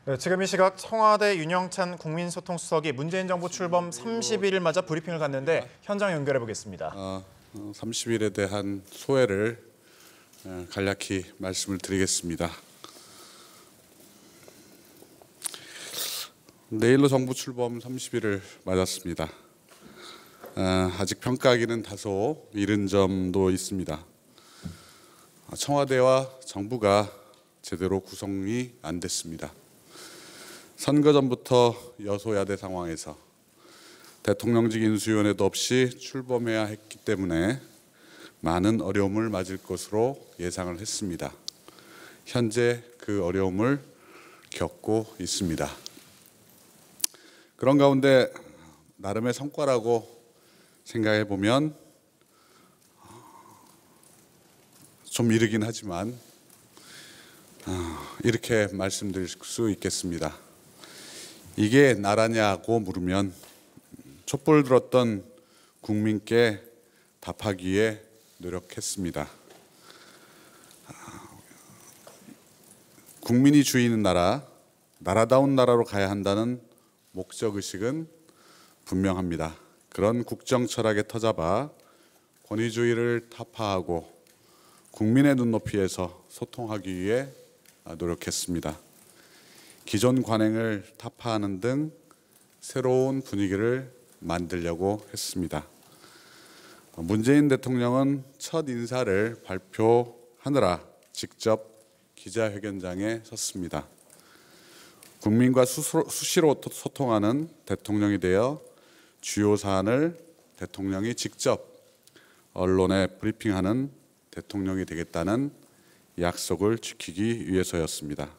네, 지금 이 시각 청와대 윤영찬 국민소통수석이 문재인 정부 출범 30일을 맞아 브리핑을 갔는데 현장 연결해 보겠습니다. 30일에 대한 소회를 간략히 말씀을 드리겠습니다. 내일로 정부 출범 30일을 맞았습니다. 아직 평가하기는 다소 이른 점도 있습니다. 청와대와 정부가 제대로 구성이 안 됐습니다. 선거 전부터 여소야대 상황에서 대통령직 인수위원회도 없이 출범해야 했기 때문에 많은 어려움을 맞을 것으로 예상을 했습니다. 현재 그 어려움을 겪고 있습니다. 그런 가운데 나름의 성과라고 생각해 보면 좀 이르긴 하지만 이렇게 말씀드릴 수 있겠습니다. 이게 나라냐고 물으면 촛불 들었던 국민께 답하기 위해 노력했습니다. 국민이 주인인 나라, 나라다운 나라로 가야 한다는 목적의식은 분명합니다. 그런 국정 철학에 터잡아 권위주의를 타파하고 국민의 눈높이에서 소통하기 위해 노력했습니다. 기존 관행을 타파하는 등 새로운 분위기를 만들려고 했습니다. 문재인 대통령은 첫 인사를 발표하느라 직접 기자회견장에 섰습니다. 국민과 수시로 소통하는 대통령이 되어 주요 사안을 대통령이 직접 언론에 브리핑하는 대통령이 되겠다는 약속을 지키기 위해서였습니다.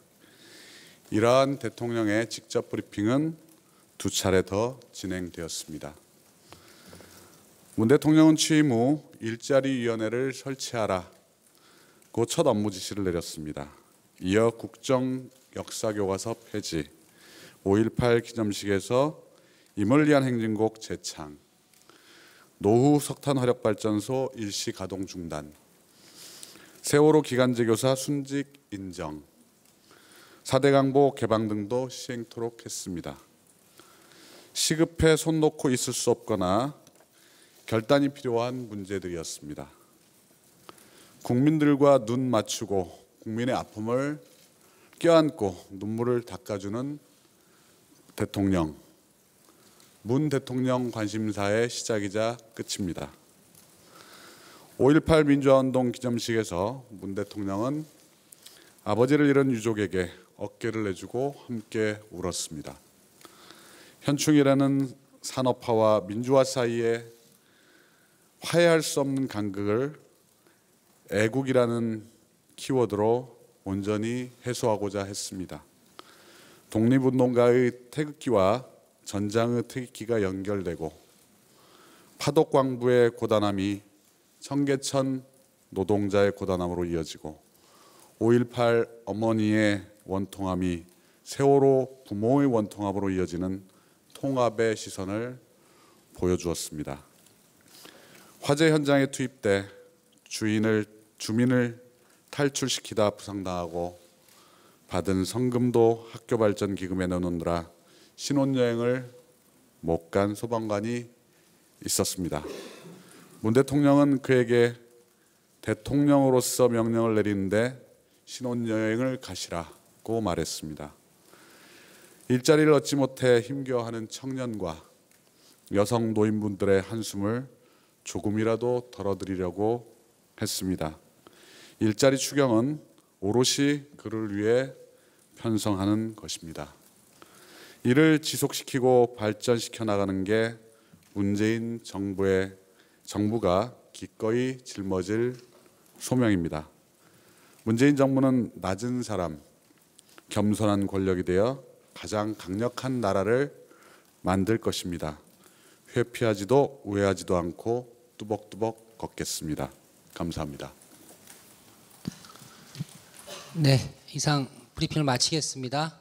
이러한 대통령의 직접 브리핑은 두 차례 더 진행되었습니다. 문 대통령은 취임 후 일자리위원회를 설치하라고 첫 업무 지시를 내렸습니다. 이어 국정 역사교과서 폐지, 5.18 기념식에서 이멀리안 행진곡 재창, 노후 석탄 화력발전소 일시 가동 중단, 세월호 기간제 교사 순직 인정, 4대 강보 개방 등도 시행토록 했습니다. 시급해 손 놓고 있을 수 없거나 결단이 필요한 문제들이었습니다. 국민들과 눈 맞추고 국민의 아픔을 껴안고 눈물을 닦아주는 대통령, 문 대통령 관심사의 시작이자 끝입니다. 5.18 민주화운동 기념식에서 문 대통령은 아버지를 잃은 유족에게 어깨를 내주고 함께 울었습니다. 현충이라는 산업화와 민주화 사이에 화해할 수 없는 간극을 애국이라는 키워드로 온전히 해소하고자 했습니다. 독립운동가의 태극기와 전장의 태극기가 연결되고 파독광부의 고단함이 청계천 노동자의 고단함으로 이어지고 5.18 어머니의 원통함이 세월호 부모의 원통함으로 이어지는 통합의 시선을 보여주었습니다. 화재 현장에 투입돼 주민을 탈출시키다 부상당하고 받은 성금도 학교 발전 기금에 넣느라 신혼여행을 못 간 소방관이 있었습니다. 문 대통령은 그에게 대통령으로서 명령을 내리는데 신혼여행을 가시라고 말했습니다. 일자리를 얻지 못해 힘겨워하는 청년과 여성 노인분들의 한숨을 조금이라도 덜어드리려고 했습니다. 일자리 추경은 오롯이 그를 위해 편성하는 것입니다. 이를 지속시키고 발전시켜 나가는 게 문재인 정부가 기꺼이 짊어질 소명입니다. 문재인 정부는 낮은 사람, 겸손한 권력이 되어 가장 강력한 나라를 만들 것입니다. 회피하지도 우회하지도 않고 뚜벅뚜벅 걷겠습니다. 감사합니다. 네, 이상 브리핑을 마치겠습니다.